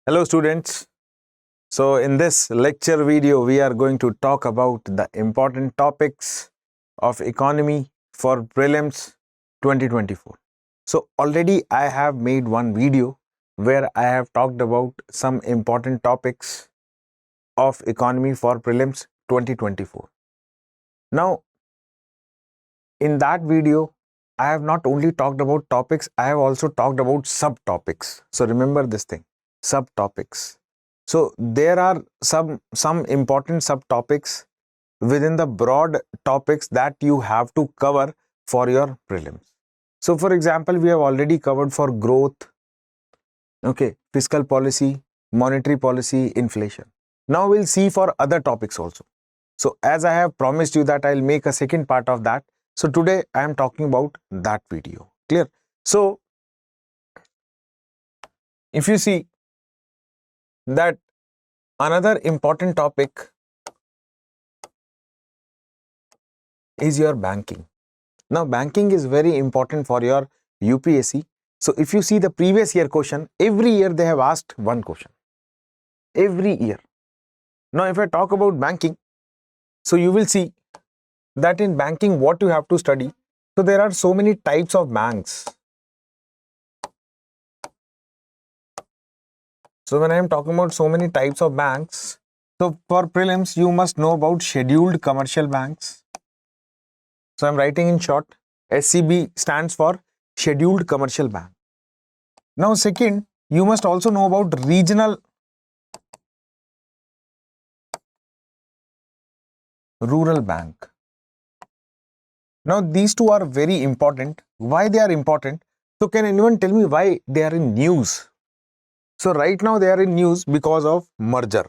Hello students. So in this lecture video, we are going to talk about the important topics of economy for prelims 2024. So already I have made one video where I have talked about some important topics of economy for prelims 2024. Now in that video, I have not only talked about topics, I have also talked about subtopics. So remember this thing, subtopics. So there are some important subtopics within the broad topics that you have to cover for your prelims. So for example, we have already covered for growth, okay, fiscal policy, monetary policy, inflation. Now we'll see for other topics also. So as I have promised you that I'll make a second part of that. So today I am talking about that video. Clear? So if you see that another important topic is your banking. Now banking is very important for your UPSC. So if you see the previous year question, every year they have asked one question. Every year. Now if I talk about banking, so you will see that in banking what you have to study. So there are so many types of banks. So when I am talking about so many types of banks, so for prelims you must know about scheduled commercial banks. So I'm writing in short, SCB stands for scheduled commercial bank. Now second, you must also know about regional rural bank. Now these two are very important. Why they are important? So can anyone tell me why they are in news? So right now they are in news because of merger.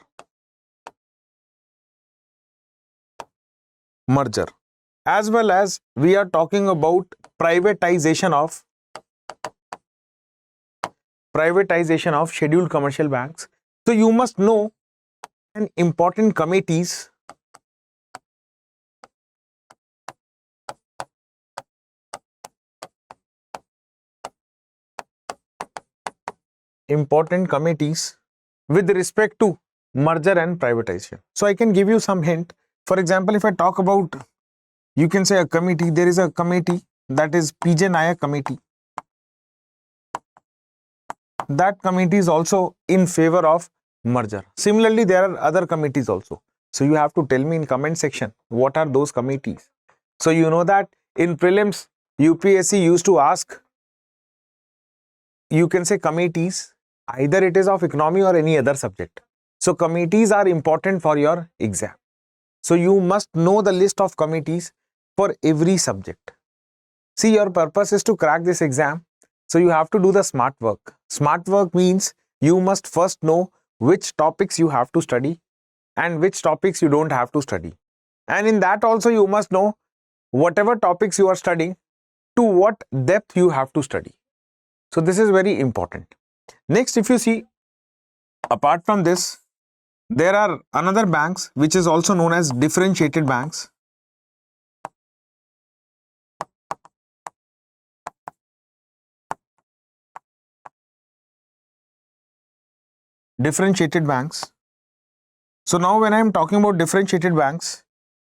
As well as we are talking about privatization of scheduled commercial banks. So you must know an important committees with respect to merger and privatization. So I can give you some hint. For example, if I talk about, you can say a committee, there is a committee that is PJ Nayak committee. That committee is also in favor of merger. Similarly, there are other committees also. So you have to tell me in comment section, what are those committees? So you know that in prelims, UPSC used to ask, you can say committees, either it is of economy or any other subject. So committees are important for your exam. So you must know the list of committees for every subject. See, your purpose is to crack this exam. So you have to do the smart work. Smart work means you must first know which topics you have to study and which topics you don't have to study. And in that also you must know whatever topics you are studying, to what depth you have to study. So this is very important. Next, if you see, apart from this, there are another banks which is also known as differentiated banks. Differentiated banks. So now when I am talking about differentiated banks,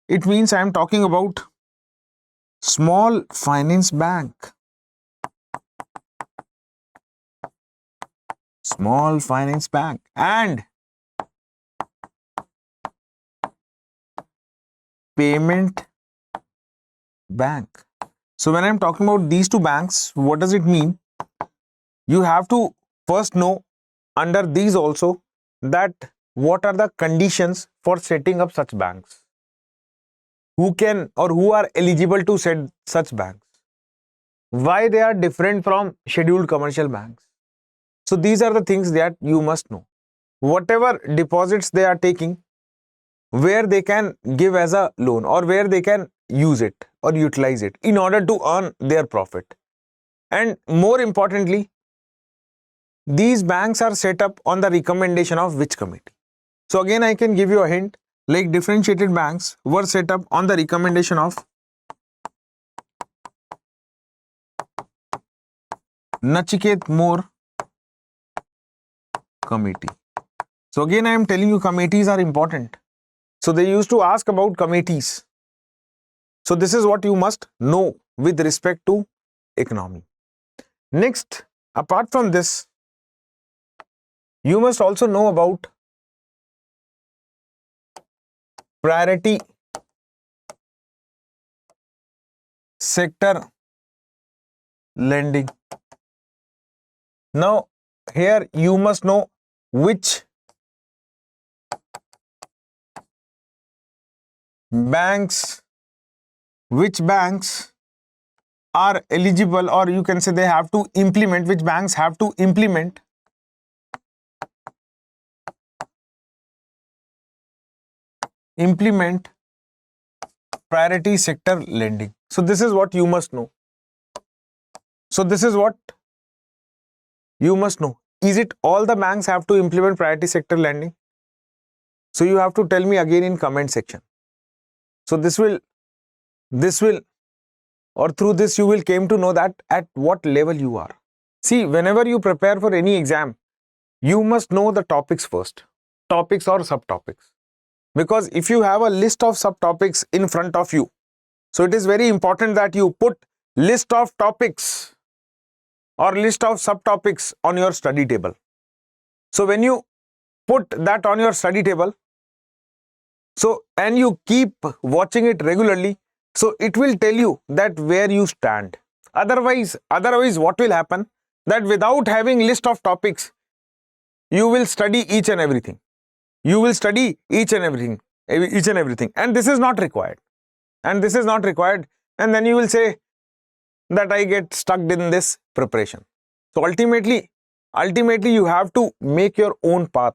it means I am talking about small finance bank. Small finance bank and payment bank. So when I'm talking about these two banks, what does it mean? You have to first know under these also that what are the conditions for setting up such banks. Who can or who are eligible to set such banks? Why they are different from scheduled commercial banks? So these are the things that you must know. Whatever deposits they are taking, where they can give as a loan or where they can use it or utilize it in order to earn their profit. And more importantly, these banks are set up on the recommendation of which committee? So again, I can give you a hint, like differentiated banks were set up on the recommendation of Nachiket More committee. So again, I am telling you committees are important. So they used to ask about committees. So this is what you must know with respect to economy. Next, apart from this, you must also know about priority sector lending. Now, here you must know which banks are eligible, or you can say they have to implement, which banks have to implement priority sector lending. So this is what you must know. So this is what you must know. Is it all the banks have to implement priority sector lending? So you have to tell me again in comment section. So this will, or through this you will came to know that at what level you are. See, whenever you prepare for any exam, you must know the topics first, topics or subtopics. Because if you have a list of subtopics in front of you, so it is very important that you put list of topics or list of subtopics on your study table. So when you put that on your study table, so and you keep watching it regularly, so it will tell you that where you stand. Otherwise what will happen, that without having list of topics, you will study each and everything. And this is not required. And then you will say that I get stuck in this preparation. So ultimately you have to make your own path,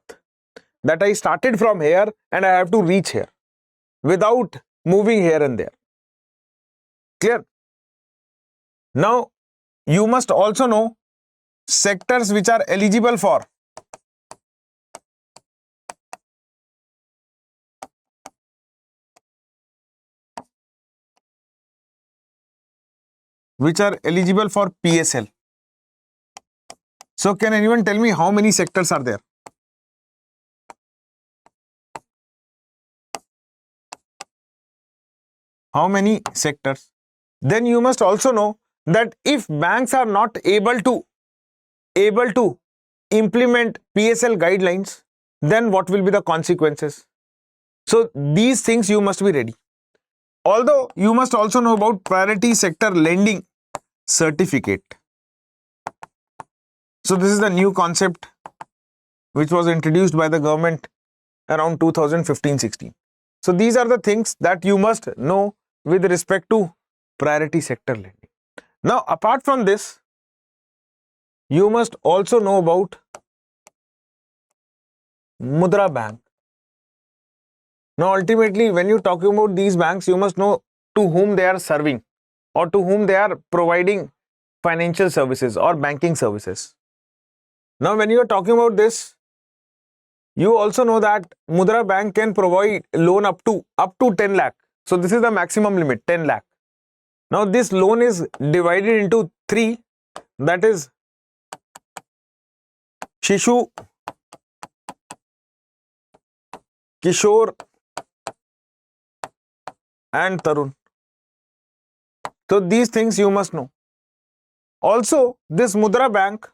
that I started from here and I have to reach here without moving here and there. Clear? Now, you must also know sectors which are eligible for PSL. So can anyone tell me how many sectors are there? How many sectors? Then you must also know that if banks are not able to implement PSL guidelines, then what will be the consequences? So these things you must be ready. Although you must also know about priority sector lending certificate. So this is the new concept which was introduced by the government around 2015-16. So these are the things that you must know with respect to priority sector lending. Now, apart from this, you must also know about Mudra Bank. Now, ultimately, when you're talking about these banks, you must know to whom they are serving or to whom they are providing financial services or banking services. Now, when you are talking about this, you also know that Mudra Bank can provide loan up to 10 lakh. So this is the maximum limit, 10 lakh. Now this loan is divided into three, that is Shishu, Kishore and Tarun. So these things you must know. Also, this Mudra Bank,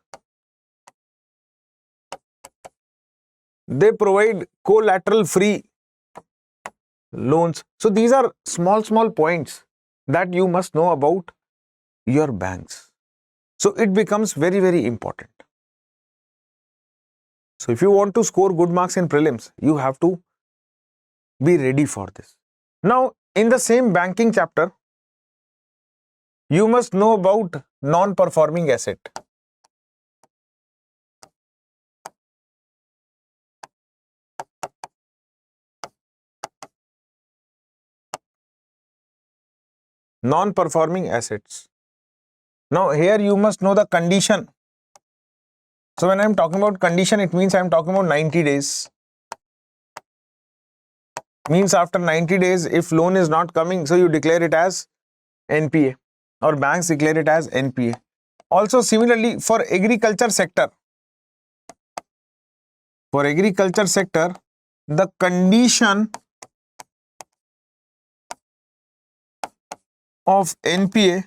they provide collateral free loans. So these are small points that you must know about your banks. So it becomes very important. So if you want to score good marks in prelims, you have to be ready for this. Now, in the same banking chapter, you must know about non-performing asset. Non-performing assets. Now, here you must know the condition. So when I am talking about condition, it means I am talking about 90 days. Means after 90 days, if loan is not coming, so you declare it as NPA, or banks declare it as NPA. Also, similarly, for agriculture sector, For agriculture sector, the condition of NPA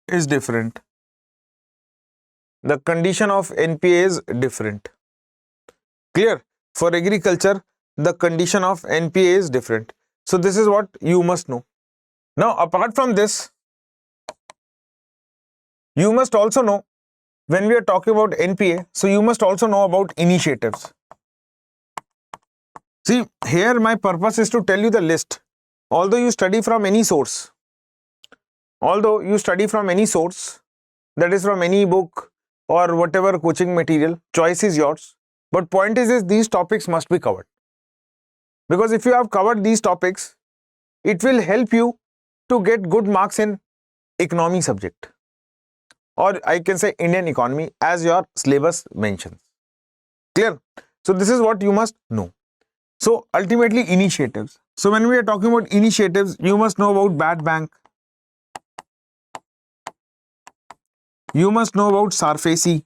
is different. The condition of NPA is different. Clear? For agriculture, the condition of NPA is different. So this is what you must know. Now, apart from this, you must also know, when we are talking about NPA, so you must also know about initiatives. See, here my purpose is to tell you the list. Although you study from any source, that is from any book or whatever coaching material, choice is yours. But point is these topics must be covered. Because if you have covered these topics, it will help you to get good marks in economy subject, or I can say Indian economy, as your syllabus mentions. Clear? So this is what you must know. So ultimately, initiatives. So when we are talking about initiatives, you must know about bad bank. You must know about SARFAESI.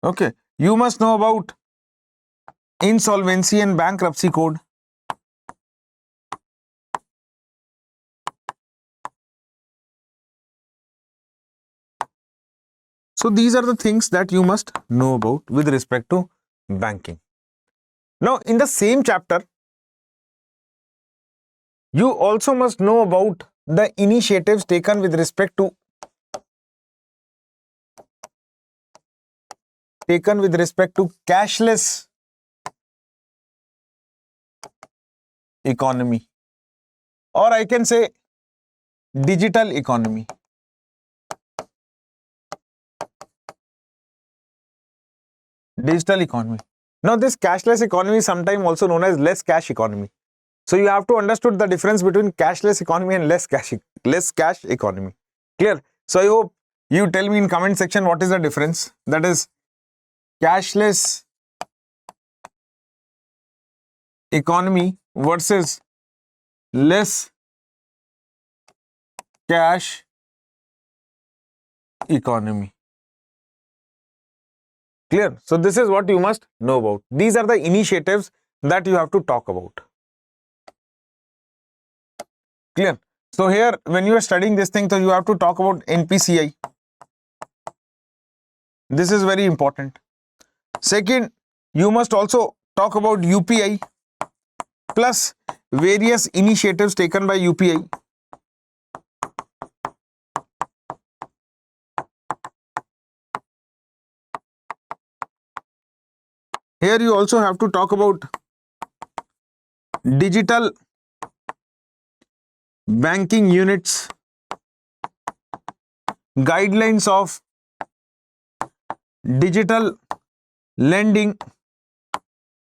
Okay. You must know about insolvency and bankruptcy code. So these are the things that you must know about with respect to banking. Now, in the same chapter, you also must know about the initiatives taken with respect to cashless economy, or I can say digital economy. Digital economy. Now, this cashless economy is sometimes also known as less cash economy. So you have to understand the difference between cashless economy and less cash economy. Clear? So I hope you tell me in comment section what is the difference. That is cashless economy versus less cash economy. Clear? So this is what you must know about. These are the initiatives that you have to talk about. Clear? So here, when you are studying this thing, so you have to talk about NPCI. This is very important. Second, you must also talk about UPI plus various initiatives taken by UPI. Here you also have to talk about digital banking units, guidelines of digital lending.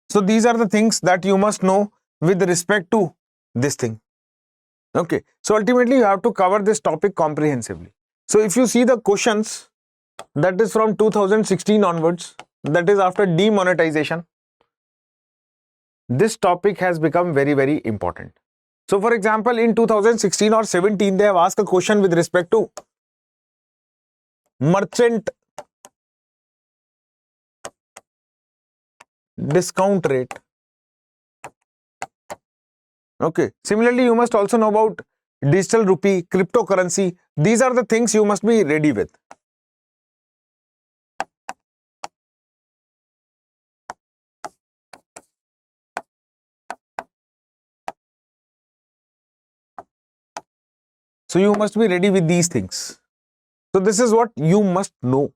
So these are the things that you must know with respect to this thing. Okay. So ultimately you have to cover this topic comprehensively. So if you see the questions, that is from 2016 onwards, that is after demonetization, this topic has become very, very important. So for example, in 2016 or 17, they have asked a question with respect to merchant discount rate. Okay. Similarly, you must also know about digital rupee, cryptocurrency. These are the things you must be ready with. So you must be ready with these things. So this is what you must know,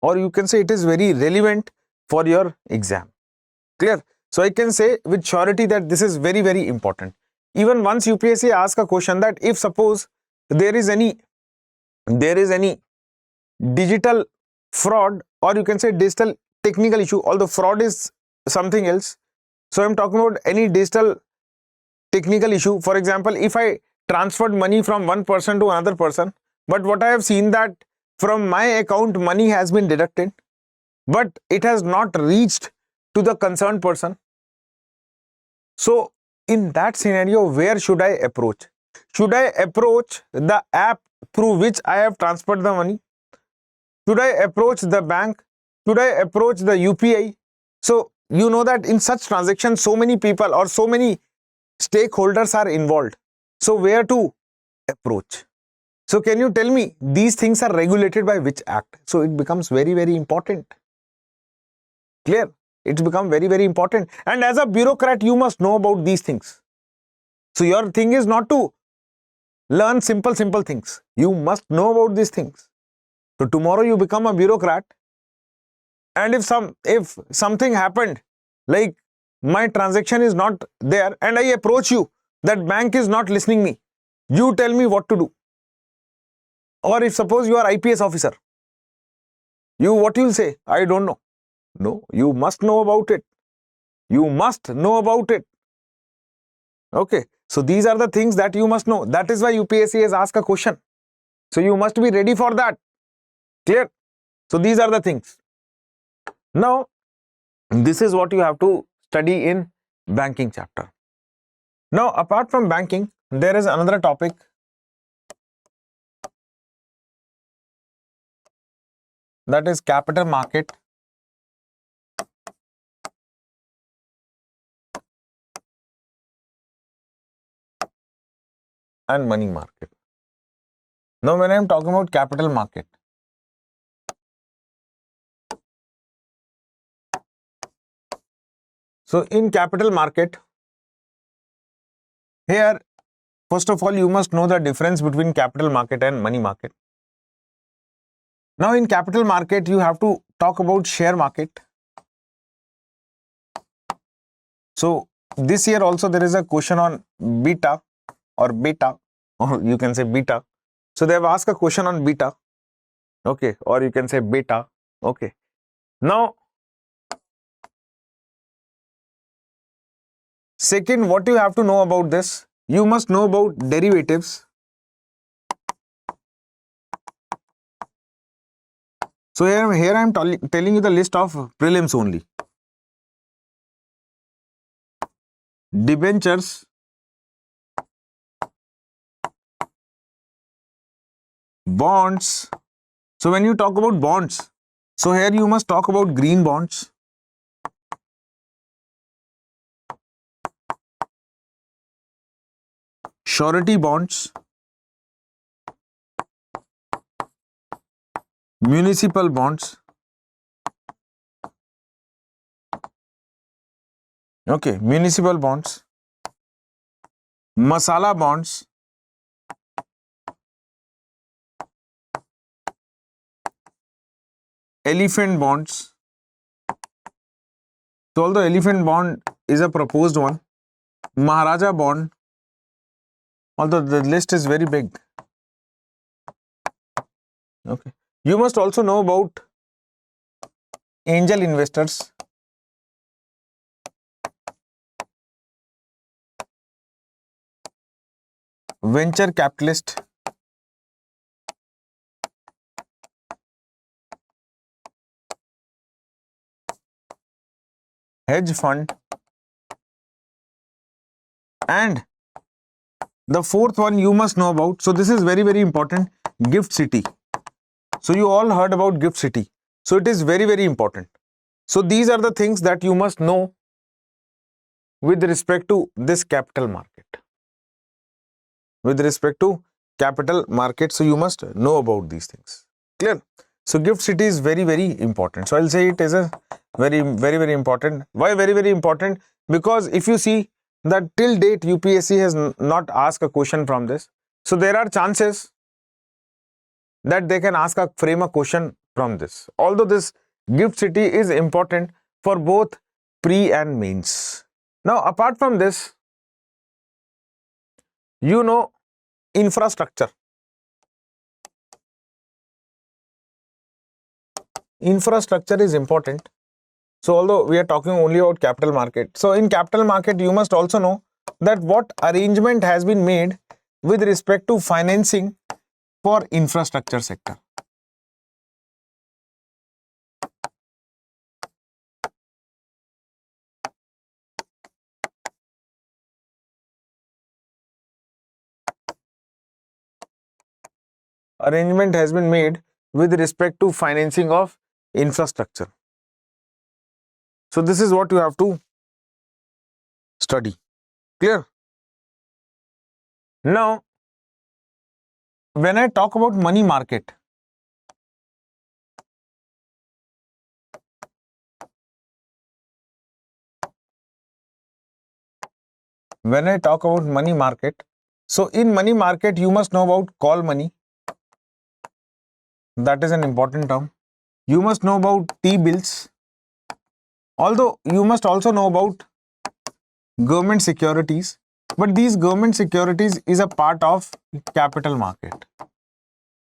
or you can say it is very relevant for your exam. Clear? So I can say with surety that this is very, very important. Even once UPSC asks a question that if suppose there is any digital fraud, or you can say digital technical issue, although fraud is something else. So I'm talking about any digital technical issue. For example, if I transferred money from one person to another person, but what I have seen that from my account money has been deducted, but it has not reached to the concerned person. So in that scenario, where should I approach? Should I approach the app through which I have transferred the money? Should I approach the bank? Should I approach the UPI? So you know that in such transactions, so many people or so many stakeholders are involved. So where to approach? So can you tell me these things are regulated by which act? So it becomes very, very important. Clear? It's become very, very important. And as a bureaucrat, you must know about these things. So your thing is not to learn simple things. You must know about these things. So tomorrow you become a bureaucrat, and if something happened, like my transaction is not there, and I approach you, that bank is not listening me, you tell me what to do. Or if suppose you are IPS officer, what you will say? I don't know. No, you must know about it. You must know about it. Okay. So these are the things that you must know. That is why UPSC has asked a question. So you must be ready for that. Clear? So these are the things. Now, this is what you have to study in banking chapter. Now, apart from banking, there is another topic. That is capital market and money market. Now, when I am talking about capital market, so in capital market, here, first of all, you must know the difference between capital market and money market. Now, in capital market, you have to talk about share market. So, this year also there is a question on beta, or you can say beta. So, they have asked a question on beta. Okay, or you can say beta. Okay. Now, second, what you have to know about this, you must know about derivatives. So here I am telling you the list of prelims only. Debentures, bonds. So when you talk about bonds, so here you must talk about green bonds, surety bonds, municipal bonds. Okay, municipal bonds, masala bonds, elephant bonds. So although elephant bond is a proposed one, Maharaja bond, although the list is very big. Okay. You must also know about angel investors, venture capitalist, hedge fund, and the fourth one you must know about. So this is very, very important. Gift city. So you all heard about gift city. So it is very, very important. So these are the things that you must know with respect to this capital market. With respect to capital market, so you must know about these things. Clear? So gift city is very, very important. So I'll say it is a very, very, very important. Why very, very important? Because if you see that till date UPSC has not asked a question from this. So there are chances that they can frame a question from this. Although this gift city is important for both pre and mains. Now, apart from this, you know, infrastructure. Infrastructure is important. So although we are talking only about capital market, so in capital market, you must also know that what arrangement has been made with respect to financing for infrastructure sector. arrangement has been made with respect to financing of infrastructure. So this is what you have to study. Clear? Now, when I talk about money market, so in money market, you must know about call money. That is an important term. You must know about T-bills. Although you must also know about government securities, but these government securities is a part of capital market.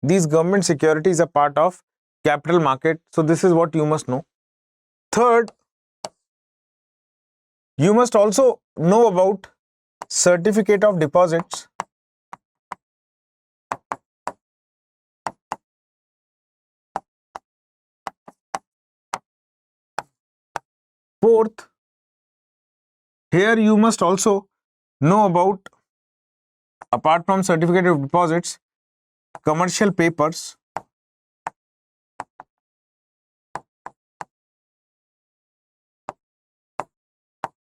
These government securities are part of capital market. So this is what you must know. Third, you must also know about certificate of deposits. Fourth, here you must also know about, apart from certificate of deposits, commercial papers.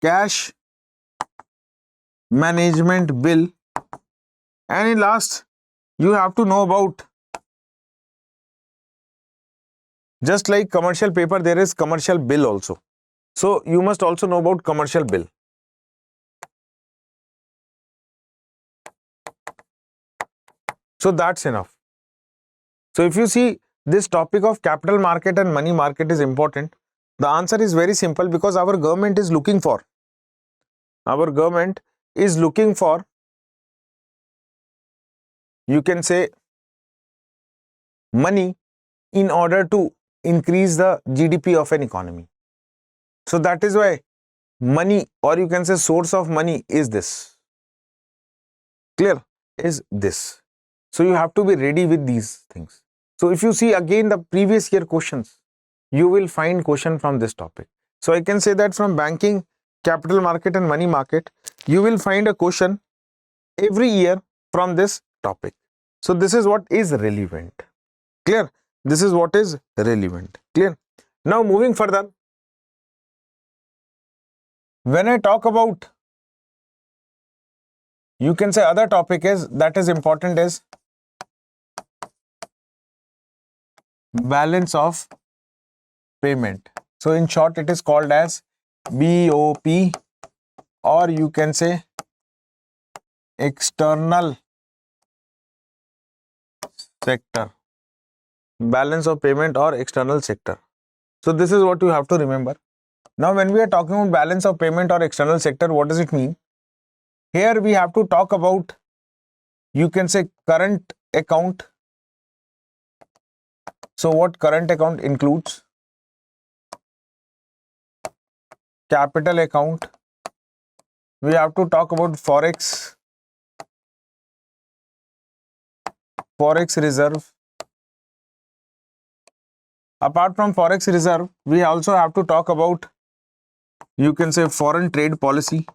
Cash management bill, and in last, you have to know about, just like commercial paper, there is commercial bill also. So you must also know about commercial bill. So that's enough. So if you see this topic of capital market and money market is important, the answer is very simple, because our government is looking for, you can say, money in order to increase the GDP of an economy. So that is why money, or you can say source of money, is this. Clear? Is this. So you have to be ready with these things. So if you see again the previous year questions, you will find question from this topic. So I can say that from banking, capital market and money market, you will find a question every year from this topic. So this is what is relevant. Clear? This is what is relevant. Clear? Now moving further, when I talk about, you can say, other topic is that is important is balance of payment. So in short, it is called as BOP, or you can say external sector. Balance of payment or external sector. So this is what you have to remember. Now when we are talking about balance of payment or external sector, what does it mean? Here we have to talk about, you can say, current account. So what current account includes? Capital account. We have to talk about forex reserve. Apart from forex reserve, we also have to talk about, you can say, foreign trade policy.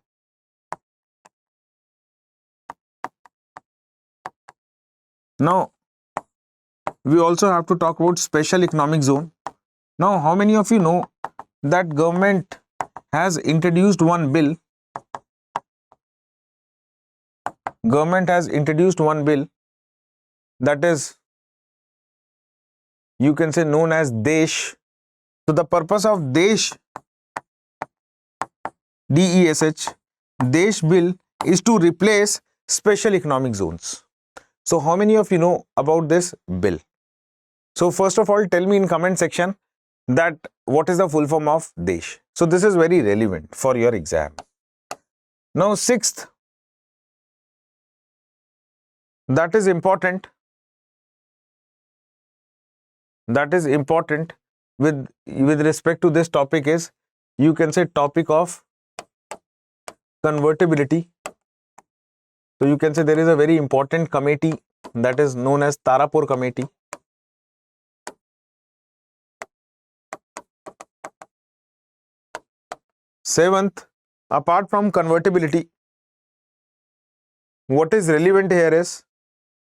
Now we also have to talk about special economic zone. Now how many of you know that government has introduced one bill? Government has introduced one bill that is, you can say, known as Desh. So the purpose of Desh, DESH, Desh bill, is to replace special economic zones. So how many of you know about this bill? So first of all, tell me in comment section that what is the full form of Desh. So this is very relevant for your exam. Now sixth, that is important with respect to this topic is, you can say, topic of convertibility. So you can say there is a very important committee that is known as Tarapur committee. Seventh, apart from convertibility, what is relevant here is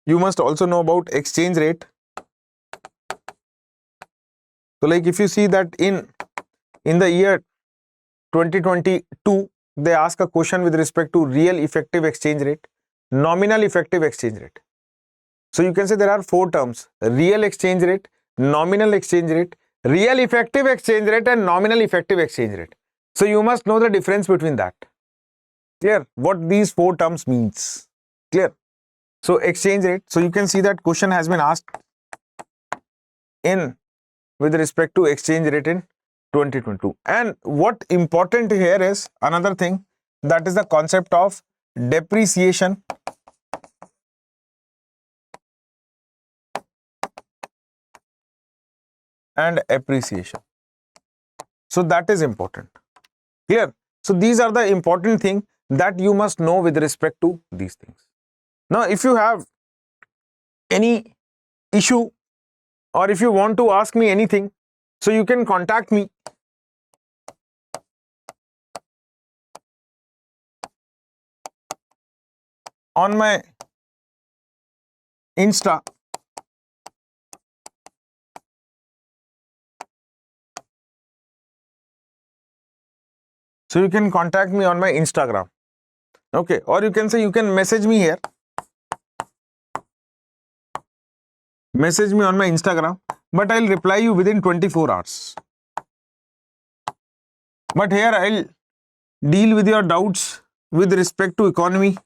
you must also know about exchange rate. So like if you see that in the year 2022, they ask a question with respect to real effective exchange rate, nominal effective exchange rate. So you can say there are four terms: real exchange rate, nominal exchange rate, real effective exchange rate, and nominal effective exchange rate. So you must know the difference between that. Clear? What these four terms means. Clear? So exchange rate. So you can see that question has been asked in with respect to exchange rate in 2022. And what important here is another thing, that is the concept of depreciation and appreciation. So that is important. Clear? So these are the important thing that you must know with respect to these things. Now, if you have any issue or if you want to ask me anything, so you can contact me on my Insta. So you can contact me on my Instagram. Okay, or you can say you can message me here. Message me on my Instagram, but I'll reply you within 24 hours. But here I'll deal with your doubts with respect to economy,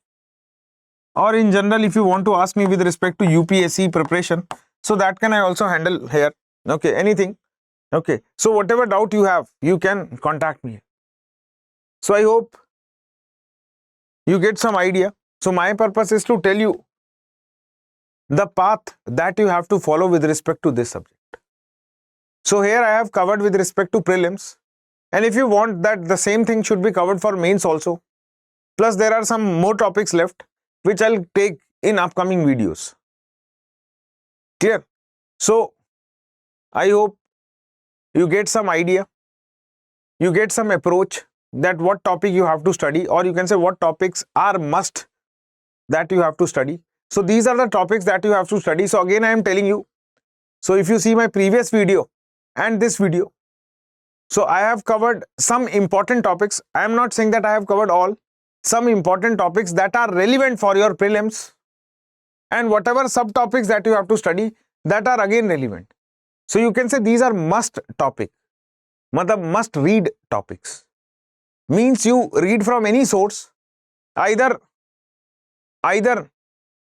or in general if you want to ask me with respect to UPSC preparation, so that can I also handle here. Okay, anything. Okay, so whatever doubt you have, you can contact me. So I hope you get some idea. So my purpose is to tell you the path that you have to follow with respect to this subject. So here I have covered with respect to prelims, and if you want that the same thing should be covered for mains also, plus there are some more topics left which I'll take in upcoming videos. Clear? So I hope you get some idea, you get some approach that what topic you have to study, or you can say what topics are must that you have to study. So these are the topics that you have to study. So again I am telling you, so if you see my previous video and this video, so I have covered some important topics. I am not saying that I have covered all, some important topics that are relevant for your prelims, and whatever subtopics that you have to study that are again relevant. So you can say these are must topic, matlab must read topics. Means you read from any source, either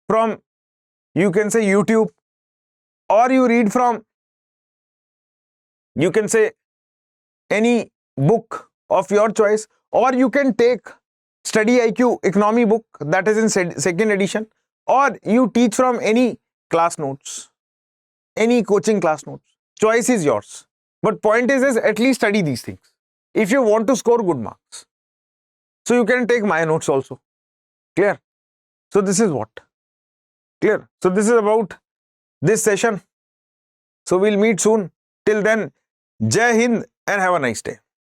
from, you can say, YouTube, or you read from, you can say, any book of your choice, or you can take StudyIQ economy book that is in second edition, or you teach from any class notes, any coaching class notes. Choice is yours. But point is at least study these things if you want to score good marks. So you can take my notes also. Clear? So this is what. Clear? So this is about this session. So we'll meet soon. Till then, Jai Hind and have a nice day.